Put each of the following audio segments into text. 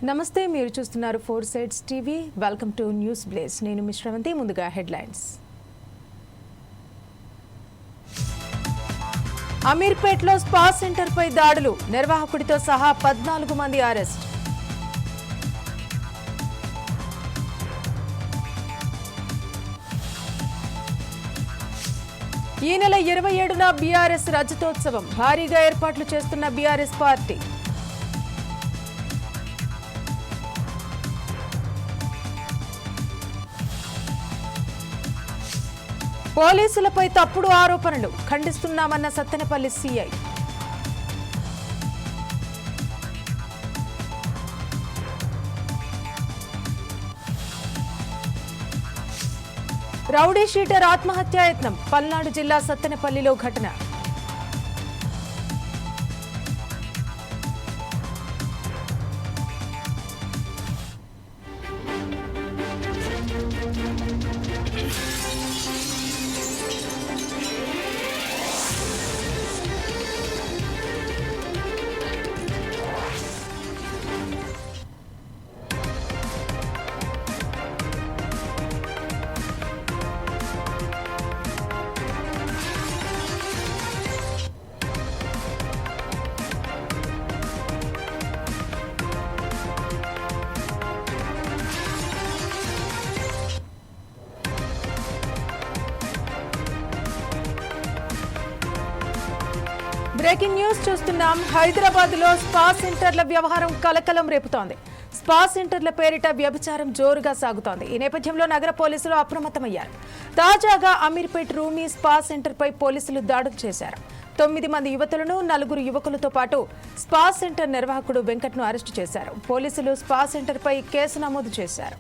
నమస్తే, మీరు చూస్తున్నారు four sides TV. Welcome to news blaze. నేను మిశ్రవంతి. ముందుగా హెడ్లైన్స్. అమీర్పేట్లో స్పా సెంటర్పై దాడులు, నిర్వాహకుడితో సహా 14 మంది అరెస్ట్. ఈ నెల 27న బీఆర్ఎస్ రజతోత్సవం, భారీగా ఏర్పాట్లు చేస్తున్న బీఆర్ఎస్ పార్టీ. పోలీసులపై తప్పుడు ఆరోపణలు ఖండిస్తున్నామన్న సత్తెనపల్లి సీఐ. రౌడీ షీటర్ ఆత్మహత్యాయత్నం, పల్నాడు జిల్లా సత్తెనపల్లిలో ఘటన. బ్రేకింగ్ న్యూస్ చూస్తున్నాం. హైదరాబాద్ లో స్పా సెంటర్ల వ్యవహారం కలకలం రేపుతోంది. స్పా సెంటర్ల పేరిట వ్యభిచారం జోరుగా సాగుతోంది. ఈ నేపథ్యంలో నగర పోలీసులు అప్రమత్తమయ్యారు. తాజాగా అమీర్పేట్ రూమీ స్పా సెంటర్ పై పోలీసులు దాడులు చేశారు. 9 మంది యువతులను, 4 యువకులతో పాటు స్పా సెంటర్ నిర్వాహకుడు వెంకట్ను అరెస్టు చేశారు. పోలీసులు స్పా సెంటర్ పై కేసు నమోదు చేశారు.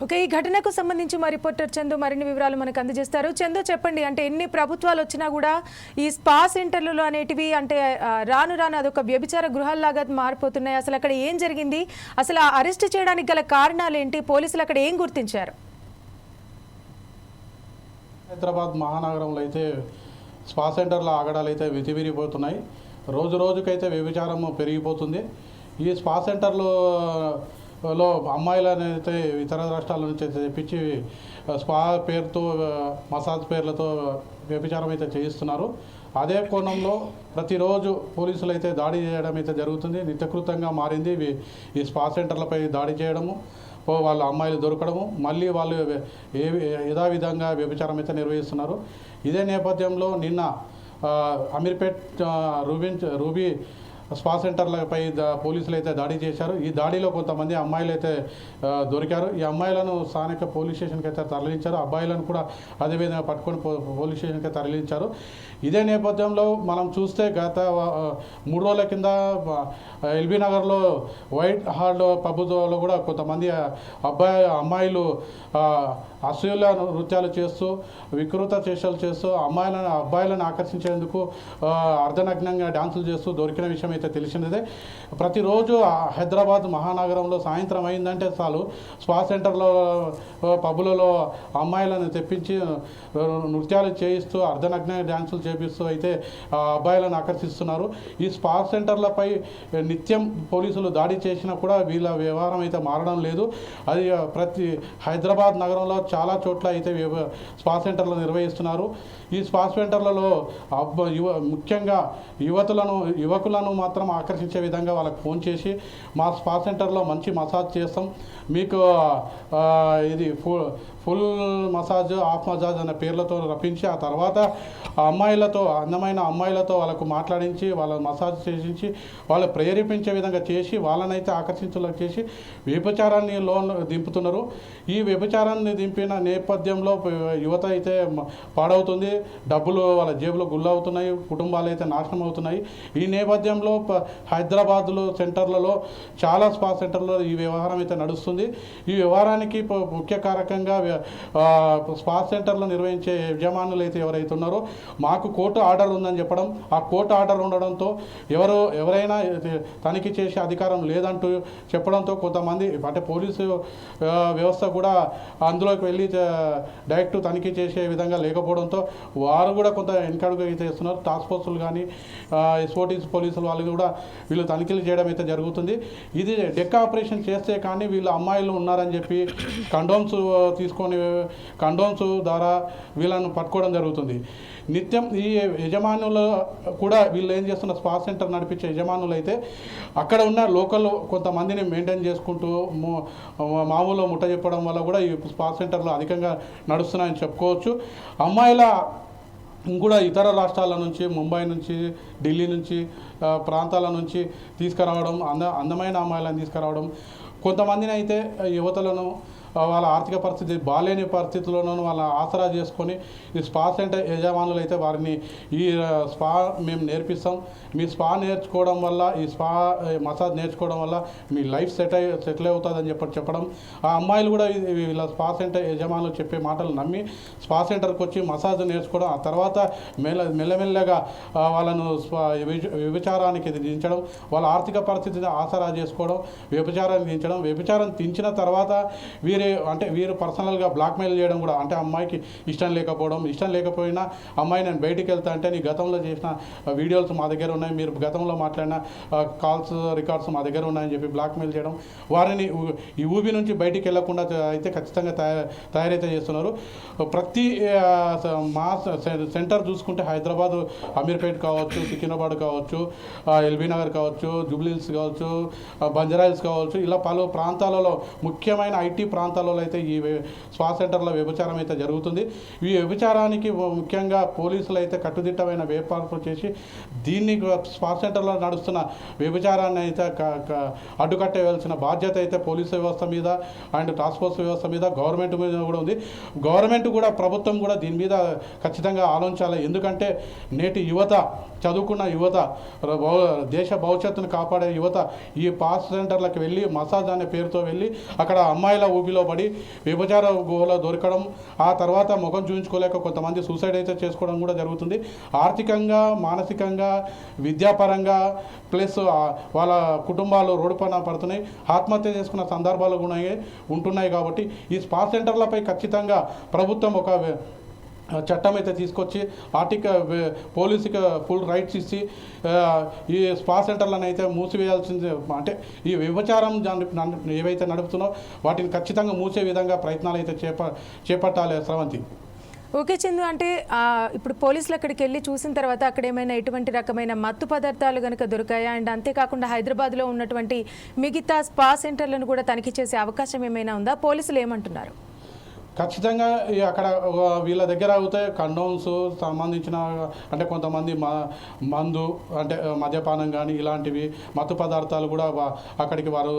ఓకే, ఈ ఘటనకు సంబంధించి మా రిపోర్టర్ చందు మరిన్ని వివరాలు మనకు అందజేస్తారు. చందు, చెప్పండి, అంటే ఎన్ని ప్రభుత్వాలు వచ్చినా కూడా ఈ స్పా సెంటర్లలో అనేటివి అంటే రాను రాను అదొక వ్యభిచార గృహాల్లాగా మారిపోతున్నాయి. అసలు అక్కడ ఏం జరిగింది? అసలు అరెస్ట్ చేయడానికి గల కారణాలు ఏంటి? పోలీసులు అక్కడ ఏం గుర్తించారు? హైదరాబాద్ మహానగరంలో అయితే స్పా సెంటర్ల ఆగడాలు అయితే వితివిరిపోతున్నాయి. రోజు రోజుకైతే వ్యభిచారం పెరిగిపోతుంది. ఈ స్పా సెంటర్లో అమ్మాయిలను అయితే ఇతర రాష్ట్రాల నుంచి అయితే తెప్పించి స్పా పేరుతో, మసాజ్ పేర్లతో వ్యభిచారం అయితే చేయిస్తున్నారు. అదే కోణంలో ప్రతిరోజు పోలీసులు అయితే దాడి చేయడం అయితే జరుగుతుంది. నిత్యకృతంగా మారింది ఈ స్పా సెంటర్లపై దాడి చేయడము, వాళ్ళ అమ్మాయిలు దొరకడము, మళ్ళీ వాళ్ళు యథావిధంగా వ్యభిచారం అయితే నిర్వహిస్తున్నారు. ఇదే నేపథ్యంలో నిన్న అమీర్పేట్ రూబీ స్పా సెంటర్లపై పోలీసులు అయితే దాడి చేశారు. ఈ దాడిలో కొంతమంది అమ్మాయిలు అయితే దొరికారు. ఈ అమ్మాయిలను స్థానిక పోలీస్ స్టేషన్కి అయితే తరలించారు. అబ్బాయిలను కూడా అదేవిధంగా పట్టుకొని పోలీస్ స్టేషన్కి తరలించారు. ఇదే నేపథ్యంలో మనం చూస్తే గత 3 రోజుల కింద ఎల్బీ నగర్లో వైట్ హార్డ్ పబ్బులో కూడా కొంతమంది అమ్మాయిలు అశ్లీల నృత్యాలు చేస్తూ, వికృత చేష్టలు చేస్తూ అబ్బాయిలను ఆకర్షించేందుకు అర్ధనగ్నంగా డ్యాన్సులు చేస్తూ దొరికిన విషయం అయితే తెలిసినదే. ప్రతిరోజు హైదరాబాద్ మహానగరంలో సాయంత్రం అయిందంటే చాలు స్పా సెంటర్లో, పబ్బులలో అమ్మాయిలను తెప్పించి నృత్యాలు చేయిస్తూ, అర్ధనగ్న డ్యాన్సులు చేపిస్తూ అయితే అబ్బాయిలను ఆకర్షిస్తున్నారు. ఈ స్పా సెంటర్లపై నిత్యం పోలీసులు దాడి చేసినా కూడా వీళ్ళ వ్యవహారం అయితే మారడం లేదు. అది ప్రతి హైదరాబాద్ నగరంలో చాలా చోట్ల అయితే స్పా సెంటర్లు నిర్వహిస్తున్నారు. ఈ స్పా సెంటర్లలో ముఖ్యంగా యువకులను మాత్రం ఆకర్షించే విధంగా వాళ్ళకి ఫోన్ చేసి, మా స్పా సెంటర్లో మంచి మసాజ్ చేస్తాం, మీకు ఇది ఫుల్ మసాజ్, హాఫ్ మసాజ్ అనే పేర్లతో రప్పించి ఆ తర్వాత ఆ అమ్మాయిలతో, అందమైన అమ్మాయిలతో వాళ్ళకు మాట్లాడించి వాళ్ళ మసాజ్ చేయించి వాళ్ళు ప్రేరేపించే విధంగా చేసి వాళ్ళనైతే ఆకర్షించేలా చేసి వ్యభిచారాన్ని దింపుతున్నారు. ఈ వ్యభిచారాన్ని దింపిన నేపథ్యంలో యువత అయితే పాడవుతుంది, డబ్బులు వాళ్ళ జేబులో గుల్లవుతున్నాయి, కుటుంబాలు అయితే నాశనం అవుతున్నాయి. ఈ నేపథ్యంలో హైదరాబాద్లో సెంటర్లలో చాలా స్పా సెంటర్లో ఈ వ్యవహారం అయితే నడుస్తుంది. ఈ వ్యవహారానికి ముఖ్య కారకంగా స్పా సెంటర్లు నిర్వహించే యజమానులు అయితే ఎవరైతే ఉన్నారో మాకు కోర్టు ఆర్డర్ ఉందని చెప్పడం, ఆ కోర్టు ఆర్డర్ ఉండడంతో ఎవరైనా తనిఖీ చేసే అధికారం లేదంటూ చెప్పడంతో కొంతమంది అంటే పోలీసు వ్యవస్థ కూడా అందులోకి వెళ్ళి డైరెక్ట్ తనిఖీ చేసే విధంగా లేకపోవడంతో వారు కూడా కొంత ఎన్కడుగు అయితే ఇస్తున్నారు. టాస్క్ ఫోర్సులు కానీ ఎస్ఓటీస్ పోలీసులు వాళ్ళు కూడా వీళ్ళు తనిఖీలు చేయడం అయితే జరుగుతుంది. ఇది డెక్ ఆపరేషన్ చేస్తే కానీ వీళ్ళు అమ్మాయిలు ఉన్నారని చెప్పి కండోమ్స్ ద్వారా వీళ్ళను పట్టుకోవడం జరుగుతుంది. నిత్యం ఈ యజమానులు కూడా వీళ్ళు ఏం చేస్తున్న స్పా సెంటర్ నడిపించే యజమానులు అయితే అక్కడ ఉన్న లోకల్ కొంతమందిని మెయింటైన్ చేసుకుంటూ మామూలు ముట్ట చెప్పడం వల్ల కూడా ఈ స్పా సెంటర్లు అధికంగా నడుస్తున్నాయని చెప్పుకోవచ్చు. అమ్మాయిల కూడా ఇతర రాష్ట్రాల నుంచి, ముంబై నుంచి, ఢిల్లీ నుంచి, ప్రాంతాల నుంచి తీసుకురావడం, అందమైన అమ్మాయిలను తీసుకురావడం, కొంతమందిని అయితే యువతలను వాళ్ళ ఆర్థిక పరిస్థితి బాలేని పరిస్థితుల్లోనూ వాళ్ళ ఆసరా చేసుకొని ఈ స్పా సెంటర్ యజమానులు అయితే వారిని ఈ స్పా మేము నేర్పిస్తాం, మీ స్పా నేర్చుకోవడం వల్ల, ఈ స్పా మసాజ్ నేర్చుకోవడం వల్ల మీ లైఫ్ సెటిల్ అవుతుందని చెప్పడం, ఆ అమ్మాయిలు కూడా వీళ్ళ స్పా సెంటర్ యజమానులు చెప్పే మాటలు నమ్మి స్పా సెంటర్కి వచ్చి మసాజ్ నేర్చుకోవడం, ఆ తర్వాత మెల్లమెల్లగా వాళ్ళను వ్యభిచారానికి దించడం, వాళ్ళ ఆర్థిక పరిస్థితిని ఆసరా చేసుకోవడం, వ్యభిచారాన్ని దించడం, వ్యభిచారం దించిన తర్వాత వీరు పర్సనల్గా బ్లాక్మెయిల్ చేయడం కూడా, అంటే అమ్మాయికి ఇష్టం లేకపోయినా అమ్మాయి నేను బయటికి వెళ్తా అంటే నీ గతంలో చేసిన వీడియోస్ మా దగ్గర ఉన్నాయి, మీరు గతంలో మాట్లాడిన కాల్స్ రికార్డ్స్ మా దగ్గర ఉన్నాయని చెప్పి బ్లాక్మెయిల్ చేయడం, వారిని ఈ ఊబి నుంచి బయటికి వెళ్లకుండా అయితే ఖచ్చితంగా తయారైతే చేస్తున్నారు. ప్రతి మా సెంటర్ చూసుకుంటే హైదరాబాద్ అమీర్పేట్ కావచ్చు, సికింద్రాబాద్ కావచ్చు, ఎల్బీ నగర్ కావచ్చు, జూబ్లీహిల్స్ కావచ్చు, బంజారాహిల్స్ కావచ్చు, ఇలా పలు ప్రాంతాలలో ముఖ్యమైన ఐటీ ప్రాంతాలలో అయితే ఈ స్పా సెంటర్లో వ్యభిచారం అయితే జరుగుతుంది. ఈ వ్యభిచారానికి ముఖ్యంగా పోలీసులు అయితే కట్టుదిట్టమైన ఏర్పాట్లు చేసి దీన్ని స్పా సెంటర్లో నడుస్తున్న వ్యభిచారాన్ని అయితే అడ్డుకట్టేయాల్సిన బాధ్యత అయితే పోలీసు వ్యవస్థ మీద అండ్ టాస్క్ ఫోర్స్ వ్యవస్థ మీద, గవర్నమెంట్ మీద కూడా ఉంది. గవర్నమెంట్ కూడా, ప్రభుత్వం కూడా దీని మీద ఖచ్చితంగా ఆలోచించాలి. ఎందుకంటే నేటి యువత, చదువుకున్న యువత, దేశ భవిష్యత్తును కాపాడే యువత ఈ స్పా సెంటర్లకు వెళ్ళి మసాజ్ అనే పేరుతో వెళ్ళి అక్కడ అమ్మాయిల ఊబిలో పడి వ్యభిచార గుహలో దొరకడం, ఆ తర్వాత ముఖం చూపించుకోలేక కొంతమంది సూసైడ్ అయితే చేసుకోవడం కూడా జరుగుతుంది. ఆర్థికంగా, మానసికంగా, విద్యాపరంగా ప్లస్ వాళ్ళ కుటుంబాలు రోడ్డు పైన పడుతున్నాయి, ఆత్మహత్య చేసుకున్న సందర్భాలు కూడా ఉంటున్నాయి. కాబట్టి ఈ స్పా సెంటర్లపై ఖచ్చితంగా ప్రభుత్వం ఒక చట్టం అయితే తీసుకొచ్చి పోలీసుకి ఫుల్ రైట్స్ ఇచ్చి ఈ స్పా సెంటర్లను అయితే మూసివేయాల్సింది, అంటే ఈ వ్యభిచారం ఏవైతే నడుపుతున్నో వాటిని ఖచ్చితంగా మూసే విధంగా ప్రయత్నాలు అయితే చేపట్టాలి. స్రవంతి. ఓకే చందు, అంటే ఇప్పుడు పోలీసులు అక్కడికి వెళ్ళి చూసిన తర్వాత అక్కడ ఏమైనా ఎటువంటి రకమైన మత్తు పదార్థాలు కనుక దొరికాయా? అండ్ అంతేకాకుండా హైదరాబాద్లో ఉన్నటువంటి మిగతా స్పా సెంటర్లను కూడా తనిఖీ చేసే అవకాశం ఏమైనా ఉందా? పోలీసులు ఏమంటున్నారు? ఖచ్చితంగా అక్కడ వీళ్ళ దగ్గర అవుతాయి కండోమ్స్ సంబంధించిన, అంటే కొంతమంది మందు, అంటే మద్యపానం కానీ ఇలాంటివి మత్తు పదార్థాలు కూడా అక్కడికి వారు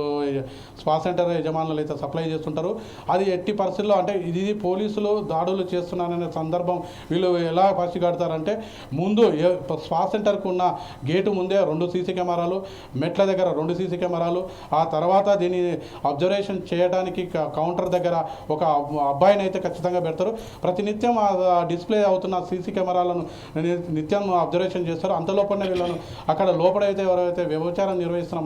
స్పా సెంటర్ యజమానులు అయితే సప్లై చేస్తుంటారు. అది ఎట్టి పరిస్థితుల్లో, అంటే ఇది పోలీసులు దాడులు చేస్తున్నారనే సందర్భం వీళ్ళు ఎలా పసిగడతారంటే, ముందు స్పా సెంటర్కు ఉన్న గేటు ముందే 2 సీసీ కెమెరాలు, మెట్ల దగ్గర 2 సీసీ కెమెరాలు, ఆ తర్వాత దీన్ని అబ్జర్వేషన్ చేయడానికి కౌంటర్ దగ్గర ఒక అబ్బాయిని అయితే ఖచ్చితంగా పెడతారు. ప్రతినిత్యం ఆ డిస్ప్లే అవుతున్న సీసీ కెమెరాలను నిత్యం అబ్జర్వేషన్ చేస్తారు. అంతలోపలనే వీళ్ళను అక్కడ లోపలైతే ఎవరైతే వ్యభిచారం నిర్వహిస్తున్న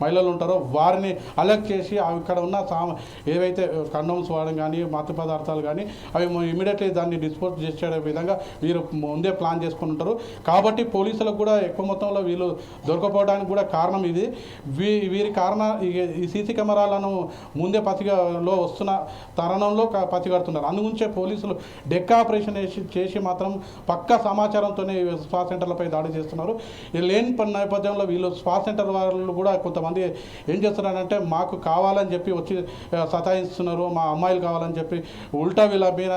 మహిళలు ఉంటారో వారిని అలర్ట్ చేసి అక్కడ ఉన్న ఏవైతే కండోమ్స్ వాడడం కానీ, మత్తు పదార్థాలు కానీ అవి ఇమీడియట్లీ దాన్ని డిస్పోజ్ చేసే విధంగా వీరు ముందే ప్లాన్ చేసుకుని ఉంటారు. కాబట్టి పోలీసులకు కూడా ఎక్కువ మొత్తంలో వీళ్ళు దొరకపోవడానికి కూడా కారణం ఇది. వీరి కారణ ఈ సీసీ కెమెరాలను ముందే పసిగలో వస్తున్న తరుణంలో పసిగడుతున్నారు. అందుగురించే పోలీసులు డెక్క ఆపరేషన్ చేసి మాత్రం పక్కా సమాచారంతోనే స్పా సెంటర్లపై దాడి చేస్తున్నారు. ఈ లేని నేపథ్యంలో వీళ్ళు స్పా సెంటర్ వాళ్ళు కూడా కొంతమంది ఏం చేస్తున్నారంటే మాకు కావాలని చెప్పి వచ్చి సతాయిస్తున్నారు, మా అమ్మాయిలు కావాలని చెప్పి ఉల్టా వీళ్ళ మీద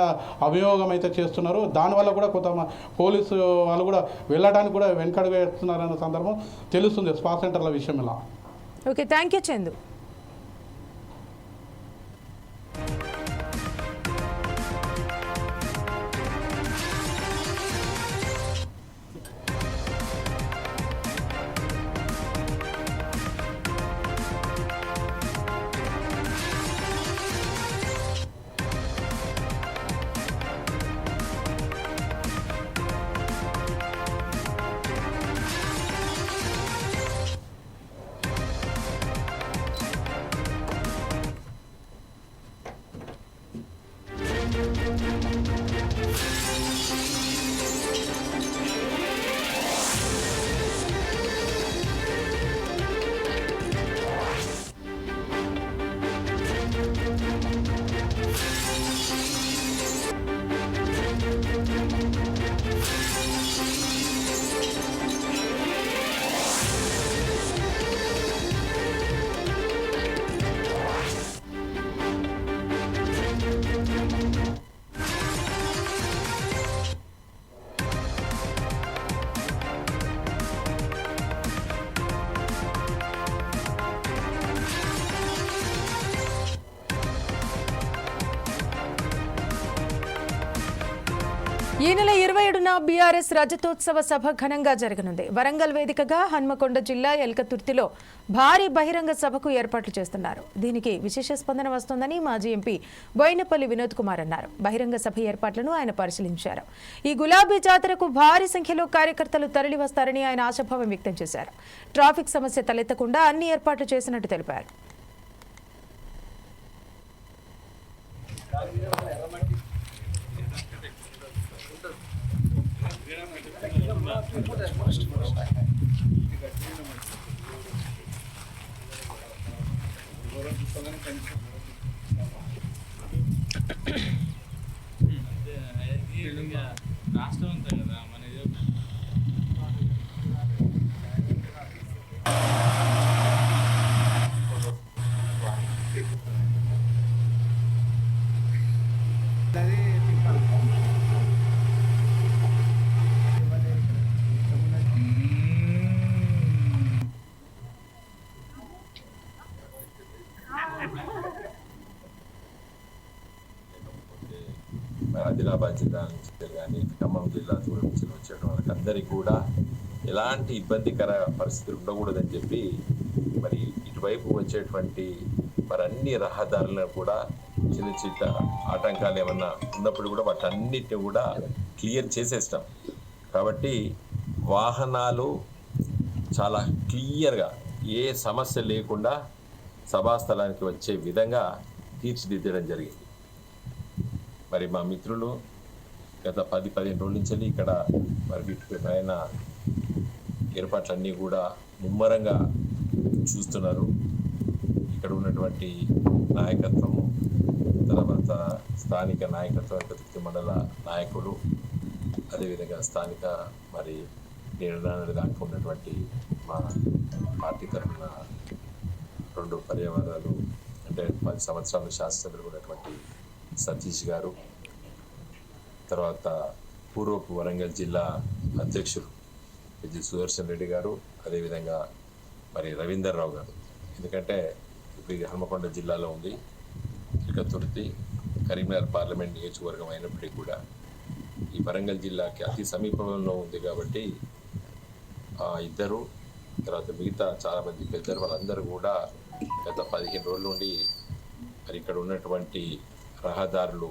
అభియోగం అయితే చేస్తున్నారు. దానివల్ల కూడా కొంత పోలీసు వాళ్ళు కూడా వెళ్ళడానికి కూడా వెనకడుగు వేస్తున్నారన్న సందర్భం తెలుస్తుంది స్పా సెంటర్ల విషయం ఇలా. Okay, thank you Chandu. ఈ నెల 27న బీఆర్ఎస్ రజతోత్సవ సభ ఘనంగా జరగనుంది. వరంగల్ వేదికగా హన్మకొండ జిల్లా ఎల్కతుర్తిలో భారీ బహిరంగ సభకు ఏర్పాట్లు చేస్తున్నారు. దీనికి విశేష స్పందన వస్తోందని మాజీ ఎంపీ బోయినపల్లి వినోద్ కుమార్ అన్నారు. బహిరంగ సభ ఏర్పాట్లను ఆయన పరిశీలించారు. ఈ గులాబీ జాతరకు భారీ సంఖ్యలో కార్యకర్తలు తరలి వస్తారని ఆయన ఆశాభావం వ్యక్తం చేశారు. ట్రాఫిక్ సమస్య తలెత్తకుండా అన్ని ఏర్పాట్లు చేసినట్టు తెలిపారు. రాష్ట్రం అంతా కదా మనది. ఆదిలాబాద్ జిల్లా నుంచి కానీ ఖమ్మం జిల్లా దూరం నుంచి వచ్చేయడం వాళ్ళకి అందరికీ కూడా ఎలాంటి ఇబ్బందికర పరిస్థితులు ఉండకూడదని చెప్పి మరి ఇటువైపు వచ్చేటువంటి మరి అన్ని రహదారులను కూడా చిన్న చిన్న ఆటంకాలు ఏమన్నా ఉన్నప్పుడు కూడా వాటన్నిటిని కూడా క్లియర్ చేసేస్తాం. కాబట్టి వాహనాలు చాలా క్లియర్గా ఏ సమస్య లేకుండా సభాస్థలానికి వచ్చే విధంగా తీర్చిదిద్దడం జరిగింది. మరి మా మిత్రులు గత 10-15 రోజుల నుంచి ఇక్కడ మరి వీటిపైన ఏర్పాట్లన్నీ కూడా ముమ్మరంగా చూస్తున్నారు. ఇక్కడ ఉన్నటువంటి నాయకత్వము, తర్వాత స్థానిక నాయకత్వం, ఎల్కతుర్తి మండల నాయకులు, అదేవిధంగా స్థానిక మరి నిర్ణయాలు దాకా ఉన్నటువంటి మా పార్టీ తరఫున 2 పర్యావరణాలు అంటే 10 సంవత్సరాలు శాసనసభ్యులు ఉన్నటువంటి సతీష్ గారు, తర్వాత పూర్వపు వరంగల్ జిల్లా అధ్యక్షులు విజయ్ సుదర్శన్ రెడ్డి గారు, అదేవిధంగా మరి రవీందర్ రావు గారు. ఎందుకంటే ఇప్పుడు ఇది హన్మకొండ జిల్లాలో ఉంది, ఎల్కతుర్తి కరీంనగర్ పార్లమెంట్ నియోజకవర్గం అయినప్పటికీ కూడా ఈ వరంగల్ జిల్లాకి అతి సమీపంలో ఉంది. కాబట్టి ఇద్దరు, తర్వాత మిగతా చాలామంది పెద్దలు వాళ్ళందరూ కూడా గత 15 రోజుల నుండి మరి ఇక్కడ ఉన్నటువంటి రహదారులు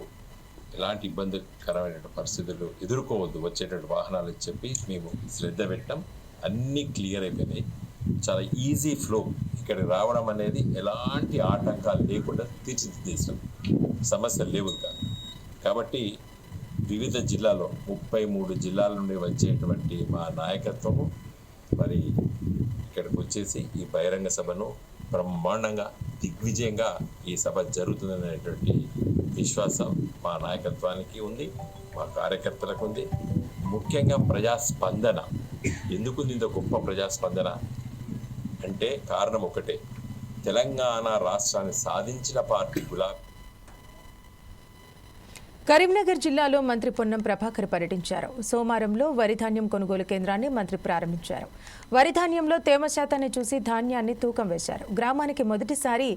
ఎలాంటి ఇబ్బందికరమైన పరిస్థితులు ఎదుర్కోవద్దు వచ్చేటువంటి వాహనాలు చెప్పి మేము శ్రద్ధ పెట్టాం. అన్నీ క్లియర్ అయిపోయినాయి. చాలా ఈజీ ఫ్లో ఇక్కడికి రావడం అనేది ఎలాంటి ఆటంకాలు లేకుండా తీర్చిదిద్దేశాం. సమస్యలు లేవు కాదు. కాబట్టి వివిధ జిల్లాలో 33 జిల్లాల నుండి వచ్చేటువంటి మా నాయకత్వము మరి ఇక్కడికి వచ్చేసి ఈ బహిరంగ సభను బ్రహ్మాండంగా దిగ్విజయంగా ఈ సభ జరుగుతుందనేటువంటి విశ్వాసం మా నాయకత్వానికి ఉంది, మా కార్యకర్తలకు ఉంది. ముఖ్యంగా ప్రజాస్పందన ఎందుకు ఇంత గొప్ప ప్రజాస్పందన అంటే కారణం ఒకటే, తెలంగాణ రాష్ట్రాన్ని సాధించిన పార్టీ గులాబీ. కరీంనగర్ జిల్లాలో మంత్రి పొన్నం ప్రభాకర్ పర్యటించారు. సోమారంలో వరి ధాన్యం కొనుగోలు కేంద్రాన్ని మంత్రి ప్రారంభించారు. వరి ధాన్యంలో తేమ శాతాన్ని చూసి ధాన్యాన్ని తూకం వేశారు. గ్రామానికి మొదటిసారి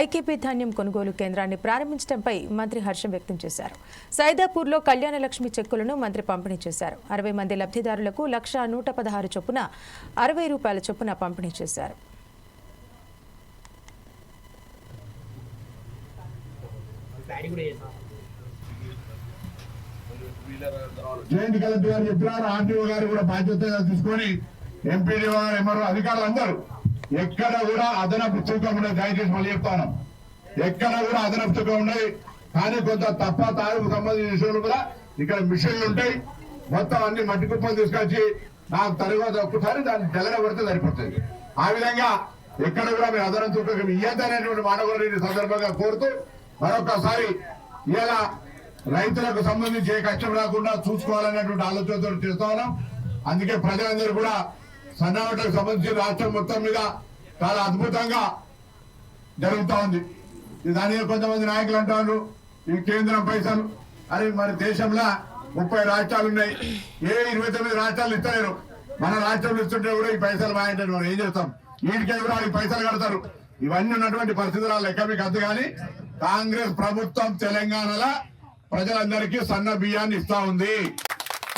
ఐకేపీ ధాన్యం కొనుగోలు కేంద్రాన్ని ప్రారంభించడంపై మంత్రి హర్షం వ్యక్తం చేశారు. సైదాపూర్లో కళ్యాణలక్ష్మి చెక్కులను మంత్రి పంపిణీ చేశారు. 60 మంది లబ్ధిదారులకు 1,116 చొప్పున ₹60 చొప్పున పంపిణీ చేశారు. జాయింట్ కలెక్టర్ గారు చెప్పినారు, ఆర్టీఓ గారు కూడా బాధ్యతగా తీసుకొని ఎంపీడీఓ గారు ఎంఆర్ఓ అధికారులు అందరూ ఎక్కడ కూడా అదనపు తూకం ఉండదు. దయచేసి మళ్ళీ చెప్తాను, ఎక్కడ కూడా అదనపు తూకం ఉండదు. కానీ కొంత తప్ప తారుకు సంబంధించిన విషయంలో కూడా ఇక్కడ మిషన్లు ఉంటాయి. మొత్తం అన్ని మట్టి కుప్పలు తీసుకొచ్చి నాకు తర్వాత ఒక్కసారి దాన్ని తెగరబడితే సరిపోతుంది. ఆ విధంగా ఎక్కడ కూడా మీరు అదనపు తూకం ఇయ్యద్దనేటువంటి మానవులని సందర్భంగా కోరుతూ మరొకసారి ఇలా రైతులకు సంబంధించి ఏ కష్టం రాకుండా చూసుకోవాలనేటువంటి ఆలోచనతో చేస్తా ఉన్నాం. అందుకే ప్రజలందరూ కూడా సన్నవటకు సంబంధించి రాష్ట్రం మొత్తం మీద చాలా అద్భుతంగా జరుగుతూ ఉంది. దాని కొంతమంది నాయకులు అంటారు ఈ కేంద్రం పైసలు అని. మరి దేశంలో 30 రాష్ట్రాలు ఉన్నాయి, ఏ 29 రాష్ట్రాలు ఇస్తలేరు. మన రాష్ట్రంలో ఇస్తుంటే కూడా ఈ పైసలు మాయంటే మనం ఏం చేస్తాం? వీటికే కూడా ఈ పైసలు కడతారు. ఇవన్నీ ఉన్నటువంటి పరిస్థితుల లెక్క మీకు అంత. కానీ కాంగ్రెస్ ప్రభుత్వం తెలంగాణలో ప్రజలందరికీ సన్న బియ్యాన్ని ఇస్తా ఉంది.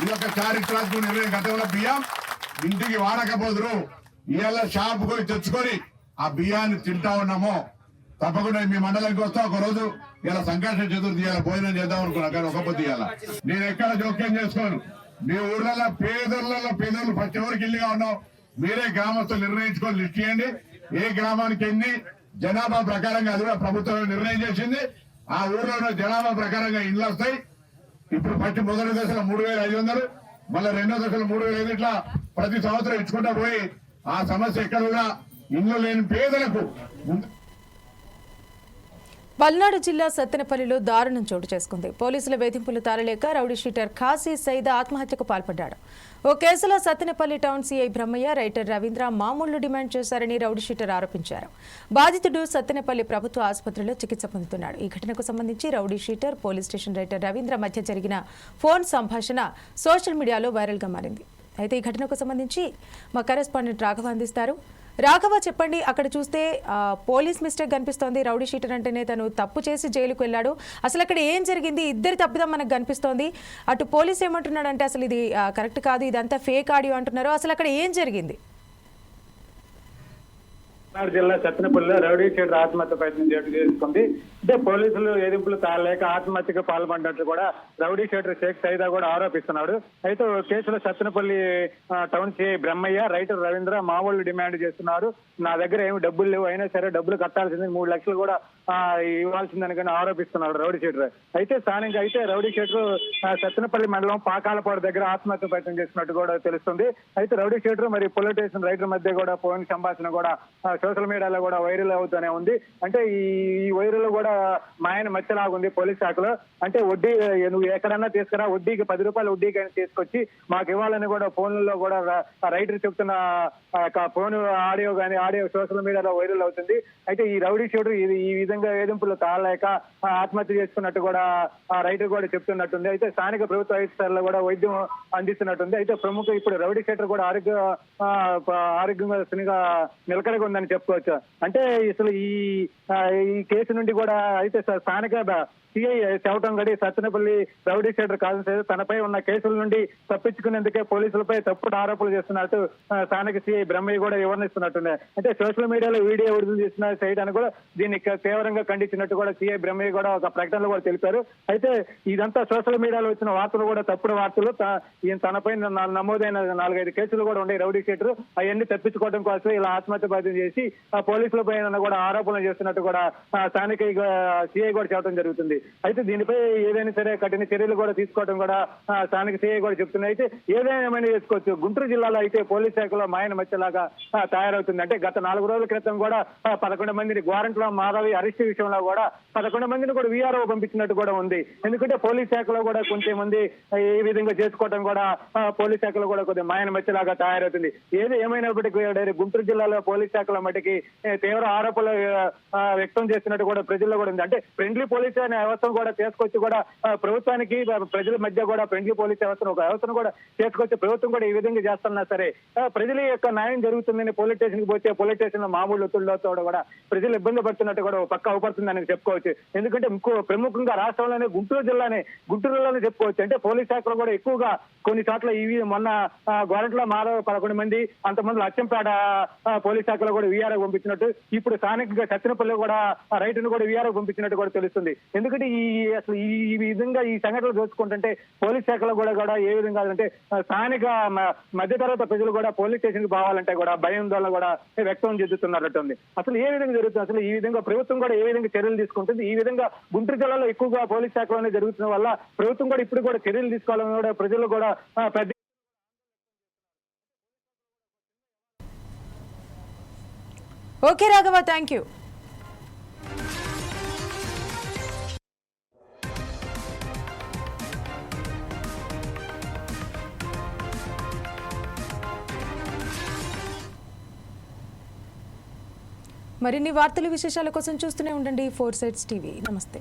ఇది ఒక చారిత్రాత్మక నిర్ణయం. గతంలో బియ్యం ఇంటికి వాడకపోదురు, ఇవాళ షాప్ పోయి తెచ్చుకొని ఆ బియ్యాన్ని తింటా ఉన్నాము. తప్పకుండా మీ మండలానికి వస్తా ఒక రోజు. ఇలా సంకష్ట చతుర్థి ఇవాళ భోజనం చేద్దాం అనుకున్నా, కానీ ఒక పొద్దు ఇవాళ నేను ఎక్కడ జోక్యం చేసుకోను. మీ ఊర్లలో పేదలు ప్రతి ఎవరికి ఇల్లుగా ఉన్నాం. మీరే గ్రామస్తులు నిర్ణయించుకొని లిస్ట్ చేయండి. ఏ గ్రామానికి ఎన్ని జనాభా ప్రకారంగా అది కూడా ప్రభుత్వం నిర్ణయం చేసింది. ఆ ఊర్లో ఉన్న జనాభా ప్రకారంగా ఇండ్లు వస్తాయి. ఇప్పుడు ఫస్ట్ మొదటి దశలో 3,500, మళ్ళీ రెండో దశలో 3,500 ఇట్లా ప్రతి సంవత్సరం ఇచ్చుకుంటా పోయి ఆ సమస్య ఎక్కడ కూడా ఇండ్లు లేని పేదలకు. పల్నాడు జిల్లా సత్తెనపల్లిలో దారుణం చోటు చేసుకుంది. పోలీసుల వేధింపులు తాళలేక రౌడీ షీటర్ ఖాసీ సైద ఆత్మహత్యకు పాల్పడ్డాడు. ఓ కేసులో Sattenapalli town CI Brahmaiah, writer Ravindra మామూళ్లు డిమాండ్ చేశారని రౌడీ షీటర్ ఆరోపించారు. బాధితుడు సత్తెనపల్లి ప్రభుత్వ ఆసుపత్రిలో చికిత్స పొందుతున్నాడు. ఈ ఘటనకు సంబంధించి rowdy sheeter, police station writer Ravindra మధ్య జరిగిన ఫోన్ సంభాషణ సోషల్ మీడియాలో వైరల్గా మారింది. అయితే ఈ ఘటనకు సంబంధించి మా కరెస్పాండెంట్ రాఘవ అందిస్తారు. రాఘవ, చెప్పండి. అక్కడ చూస్తే పోలీస్ మిస్టేక్ కనిపిస్తోంది. రౌడీ షీటర్ అంటేనే తను తప్పు చేసి జైలుకు వెళ్ళాడు. అసలు అక్కడ ఏం జరిగింది? ఇద్దరి తప్పిదం మనకు కనిపిస్తోంది. అటు పోలీస్ ఏమంటున్నాడంటే అసలు ఇది కరెక్ట్ కాదు, ఇదంతా ఫేక్ ఆడియో అంటున్నారు. అసలు అక్కడ ఏం జరిగింది? పల్నాడు జిల్లా సత్తెనపల్లిలో రౌడీ షీటర్ ఆత్మహత్య ప్రయత్నం చేసుకుంది. అంటే పోలీసులు ఎదుపులు తాళలేక ఆత్మహత్యకు పాల్పడినట్లు కూడా రౌడీ షీటర్ షేక్ సైదా కూడా ఆరోపిస్తున్నాడు. అయితే కేసులో Sattenapalli town CI Brahmaiah, writer Ravindra మావోళ్లు డిమాండ్ చేస్తున్నారు. నా దగ్గర ఏమి డబ్బులు లేవు, అయినా సరే డబ్బులు కట్టాల్సింది, 3 లక్షలు కూడా ఇవ్వాల్సిందని కానీ ఆరోపిస్తున్నాడు రౌడీ షీటర్. అయితే స్థానికంగా అయితే రౌడీ షీటర్ సత్తెనపల్లి మండలం పాకాలపాడు దగ్గర ఆత్మహత్య ప్రయత్నం చేస్తున్నట్టు కూడా తెలుస్తుంది. అయితే రౌడీ షీటర్ మరి పొలిటీషియన్ రైటర్ మధ్య కూడా ఫోన్ సంభాషణ కూడా సోషల్ మీడియాలో కూడా వైరల్ అవుతూనే ఉంది. అంటే ఈ వైరల్ కూడా మా ఆయన మధ్యలాగుంది పోలీస్ శాఖలో. అంటే వడ్డీ నువ్వు ఎక్కడన్నా తీసుకురా, వడ్డీకి 10 రూపాయలు వడ్డీకి తీసుకొచ్చి మాకు ఇవ్వాలని కూడా ఫోన్లలో కూడా రైటర్ చెప్తున్న ఫోన్ ఆడియో కానీ ఆడియో సోషల్ మీడియాలో వైరల్ అవుతుంది. అయితే ఈ రౌడీ షీటర్ ఈ విధంగా వేధింపులు తాళలేక ఆత్మహత్య చేసుకున్నట్టు కూడా రైటర్ కూడా చెప్తున్నట్టుంది. అయితే స్థానిక ప్రభుత్వ ఆసుపత్రుల్లో కూడా వైద్యం అందిస్తున్నట్టుంది. అయితే ప్రముఖ ఇప్పుడు రౌడీ షీటర్ కూడా ఆరోగ్యంగా నిలకడగా ఉందని చెప్పుకోవచ్చు. అంటే అసలు ఈ కేసు నుండి కూడా అయితే స్థానిక సిఐ చౌటంగడి సత్తెనపల్లి రౌడీ షీటర్ కాదు తనపై ఉన్న కేసుల నుండి తప్పించుకునేందుకే పోలీసులపై తప్పుడు ఆరోపణలు చేస్తున్నట్టు స్థానిక సిఐ బ్రహ్మయ్య కూడా వివరణిస్తున్నట్టుంది. అంటే సోషల్ మీడియాలో వీడియో విడుదల చేసిన చేయడానికి కూడా దీన్ని తీవ్రంగా ఖండించినట్టు కూడా సిఐ బ్రహ్మయ్య కూడా ఒక ప్రకటనలో కూడా తెలిపారు. అయితే ఇదంతా సోషల్ మీడియాలో వచ్చిన వార్తలు కూడా తప్పుడు వార్తలు. ఈయన తనపై నమోదైన 4-5 కేసులు కూడా ఉన్నాయి రౌడీ షీటర్. అవన్నీ తప్పించుకోవడం కోసం ఇలా ఆత్మహత్య ప్రయత్నం చేసి పోలీసులపై కూడా ఆరోపణలు చేస్తున్నట్టు కూడా స్థానిక సిఐ కూడా చెప్పడం జరుగుతుంది. అయితే దీనిపై ఏదైనా సరే కఠిన చర్యలు కూడా తీసుకోవడం కూడా స్థానిక సిఐ కూడా చెప్తున్నాయి. అయితే ఏదైనా చేసుకోవచ్చు. గుంటూరు జిల్లాలో అయితే పోలీస్ శాఖలో మాయన మచ్చలాగా తయారవుతుంది. అంటే గత 4 రోజుల క్రితం కూడా 11 మందిని గ్వారంట్లో మాధవి అరెస్ట్ విషయంలో కూడా 11 మందిని కూడా వీఆర్ఓ పంపించినట్టు కూడా ఉంది. ఎందుకంటే పోలీస్ శాఖలో కూడా కొంచెం మంది ఈ విధంగా చేసుకోవడం కూడా పోలీస్ శాఖలో కూడా కొద్దిగా మాయన మచ్చలాగా తయారవుతుంది. ఏది ఏమైనప్పటికీ గుంటూరు జిల్లాలో పోలీస్ శాఖలో మటుకి తీవ్ర ఆరోపణలు వ్యక్తం చేస్తున్నట్టు కూడా ప్రజల్లో కూడా ఉంది. అంటే ఫ్రెండ్లీ పోలీస్ అనే వ్యవస్థను కూడా తీసుకొచ్చి కూడా ప్రభుత్వానికి ప్రజల మధ్య కూడా ఫ్రెండ్లీ పోలీస్ వ్యవస్థను ఒక వ్యవస్థను కూడా తీసుకొచ్చి ప్రభుత్వం కూడా ఈ విధంగా చేస్తున్నా సరే ప్రజల యొక్క న్యాయం జరుగుతుందని పోలీస్ స్టేషన్ కి పోతే పోలీస్ స్టేషన్ లో మామూలు ఒత్తిళ్లతో కూడా ప్రజలు ఇబ్బంది పడుతున్నట్టు కూడా పక్క అవపడుతుందని చెప్పుకోవచ్చు. ఎందుకంటే ప్రముఖంగా రాష్ట్రంలోనే గుంటూరులోనే చెప్పుకోవచ్చు. అంటే పోలీస్ శాఖలో కూడా ఎక్కువగా కొన్ని చోట్ల ఇవి మొన్న గోరంట్ల మాధవ్ 11 మంది, అంతమంది అచ్చంపేట పోలీస్ శాఖలో కూడా వీఆర్ఓ పంపించినట్టు, ఇప్పుడు స్థానికంగా సత్యనపల్లి కూడా రైతును కూడా వీఆర్ఓ పంపించినట్టు కూడా తెలుస్తుంది. ఎందుకంటే అసలు ఈ విధంగా ఈ సంఘటనలు చూసుకుంటుంటే పోలీస్ శాఖలో కూడా ఏ విధంగా అంటే స్థానిక మధ్యతరగతి ప్రజలు కూడా పోలీస్ స్టేషన్ కి పోవాలంటే కూడా భయం వల్ల కూడా వ్యక్తం చెందుతున్నట్టుంది. అసలు ఏ విధంగా జరుగుతుంది, అసలు ఈ విధంగా ప్రభుత్వం కూడా ఏ విధంగా చర్యలు తీసుకుంటుంది, ఈ విధంగా గుంటూరు జిల్లాలో ఎక్కువగా పోలీస్ శాఖలోనే జరుగుతున్న వల్ల ప్రభుత్వం కూడా ఇప్పుడు కూడా చర్యలు తీసుకోవాలని కూడా ప్రజలు కూడా పెద్ద. Okay Raghava, thank you. మరిన్ని వార్తలు విశేషాల కోసం చూస్తూనే ఉండండి 4 Sides TV. నమస్తే.